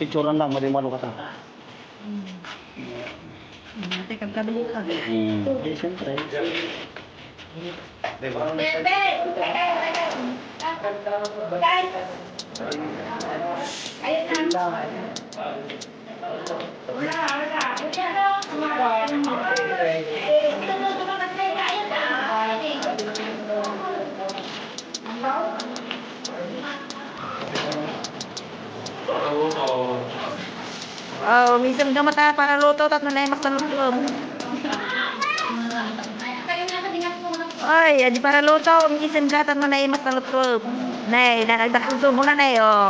picturean lang, malimano ka ta. Teka, kabili ka. Eh, siyempre. Oh, minsan ka mata para luto tat na mas talong. Ay, adi para luto, minsan ka tat na mas talong. Nay, nanagdakong sumo na nay. Oh.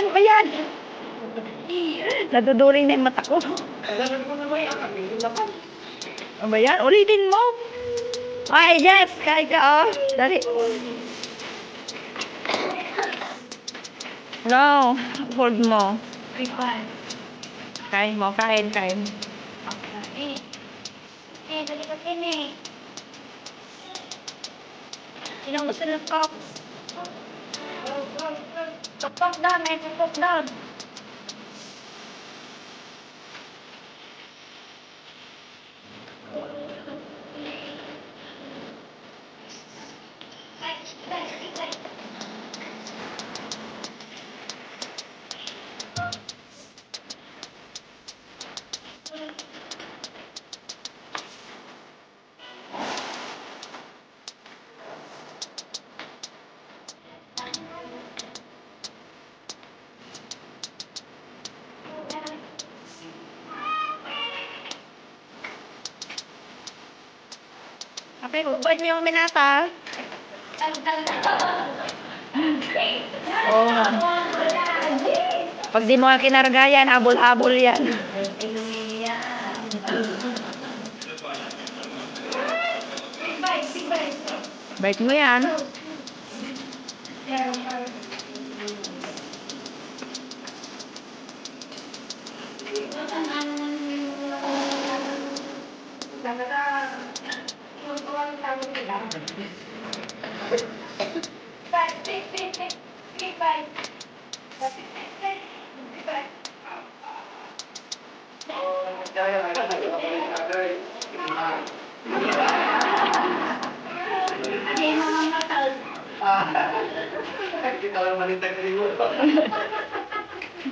Ano ba yan? Naduduling na yung mata ko. Ano ba yan? Ulitin mo. Ay, yes! Kain ka, oh. Dali. No. Hold mo. Kain mo. Kain. Dali ka kini. Sinong gusto ng cup? Tuktok down, may tuktok down. Okay, ubad mo yung minata. Oh. Pag di mo ka kinargayan, habol-habol yan. Bait mo yan.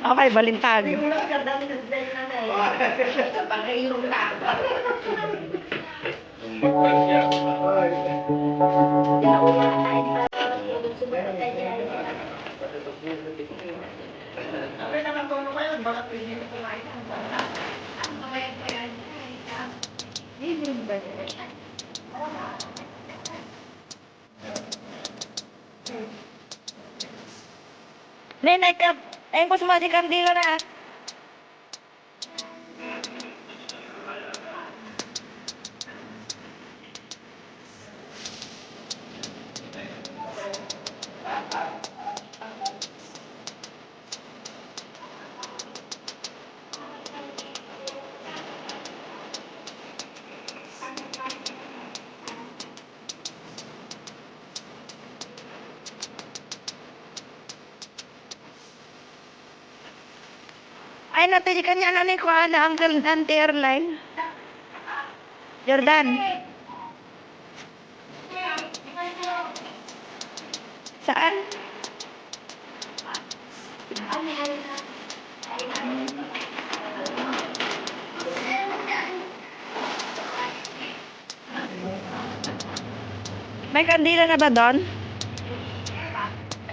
Okay, balintag. Nenay ka, ayun ko sumati kandila na. Ay, natili ka niya ni Kuan, ang anti-airline. Jordan. Saan? May kandila na ba doon?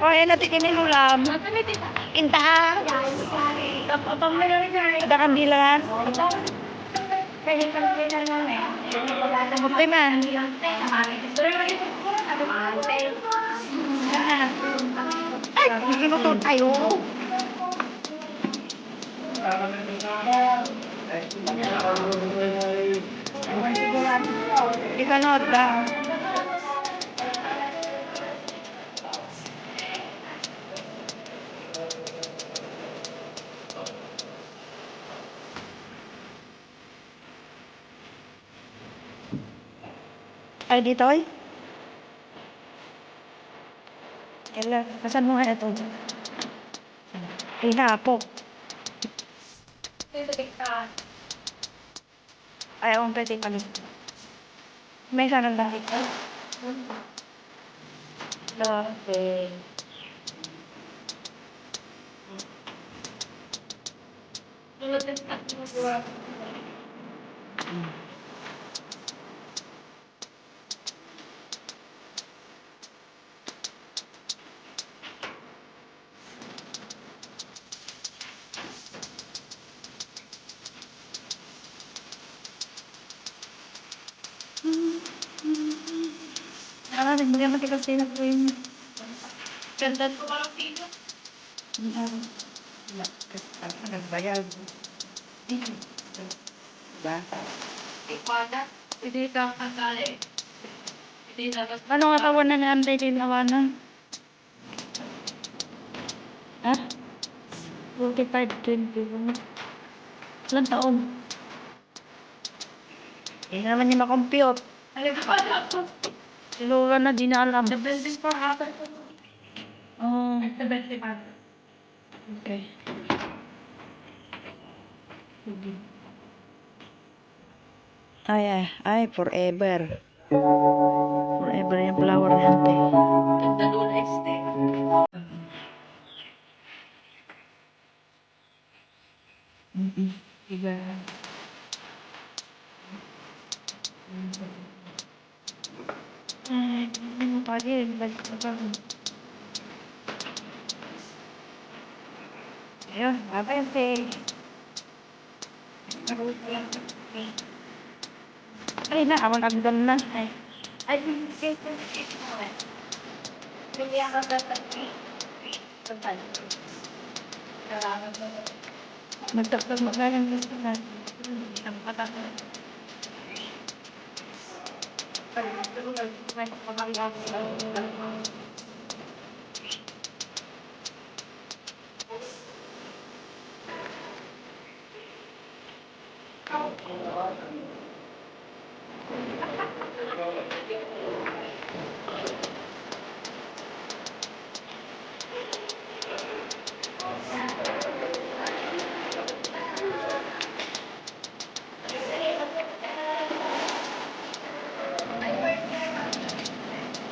O, yan natin kinilulam. Inta. Ada kandila. Kaya kami na namin. Okay man. Ay, ginutod tayo. Ikanod ba? Ay, dito ay. Kailan? Kasan mo nga ito? Hinapo. Ayaw ang pwede kami. May sana dahil. Dahil. Nagbigyan mo tikas din ako yung Ganda ko parang dito. nagbayag. Diba? Ikwada. Hindi ka kasali. Hindi na kasi. Ano nga tawag na naantay tinawanan? Ha? 45-20. Ilang taon? Hindi naman niya makompute. Alam ko na ako. Silura na, di na alam. The building for after. Oh, The building for. okay. Ay, forever. Forever yung flower na yan, te. Ganda doon este. Iba. Ay, ano pa rin, balik na ba? Ayun, babay, te. Ay, na, awang agdan na. Ay, Ay, hindi ko. Hindi ako tatagi. Tagal. Kailangan ko. magdagdag magalang gusto na. Ang patagal.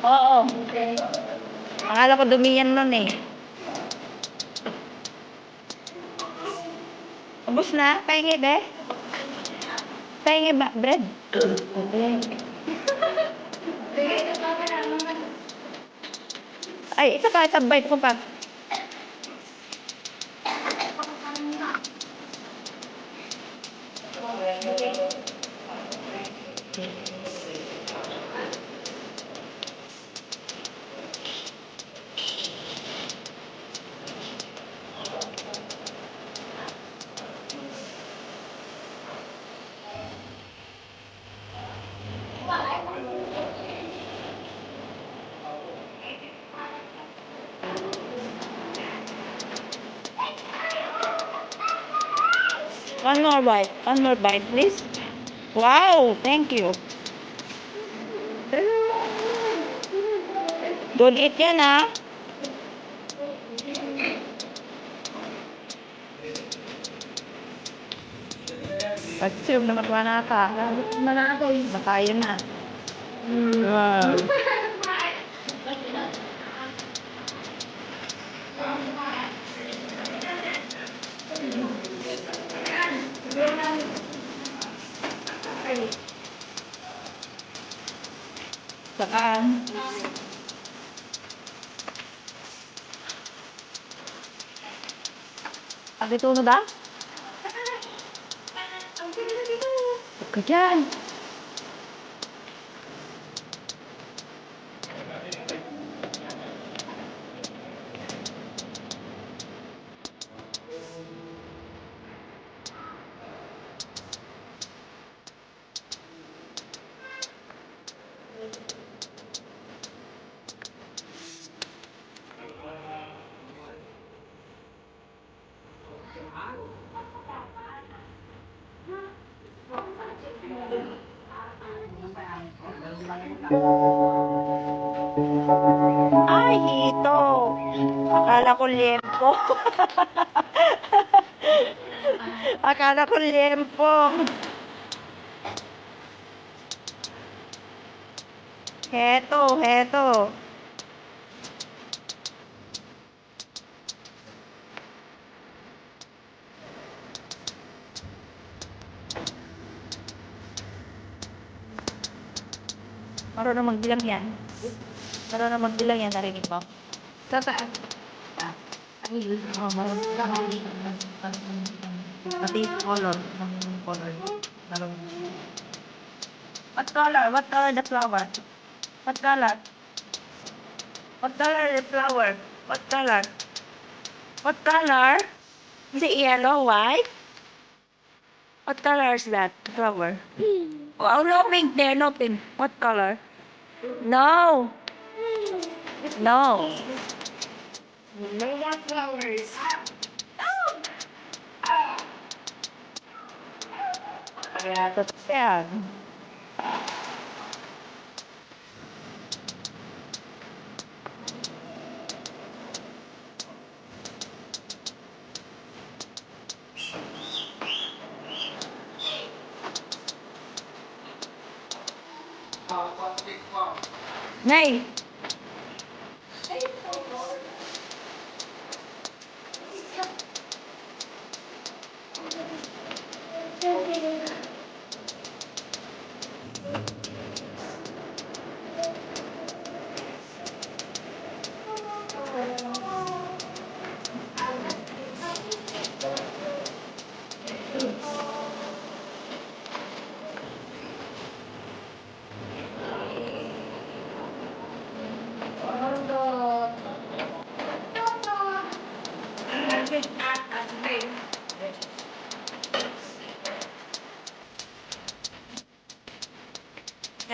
Oo. Akala ko dumiyan nun eh. Ubus na? Pahingi, be? Pahingi ba? Bread? Okay. Ay, isa pa, itabay ko pa. One more bite. One more bite, please. Wow, thank you. Don't eat yan, ha? Pag-serve na matwana ka. Makain na. Wow. Saan? Ati tunod, ah? ka dyan. Ay, hito. Akala ko liempo. Akala ko liempo. Heto, heto. Marunong magbilang yan. Marunong magbilang yan, narinig mo? Tataan. Oh, marunong. Pati color. Color. What color? What color the flower? What color? What color the flower? What color? What color? Is it yellow, white? What color is that flower? Oh, no pink there, no pink. What color? No. No. No more flowers. Yan. Nay!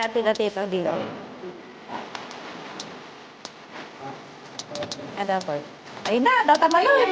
Hati-hati ito dito. Ada po. Ayun na, tatama yun.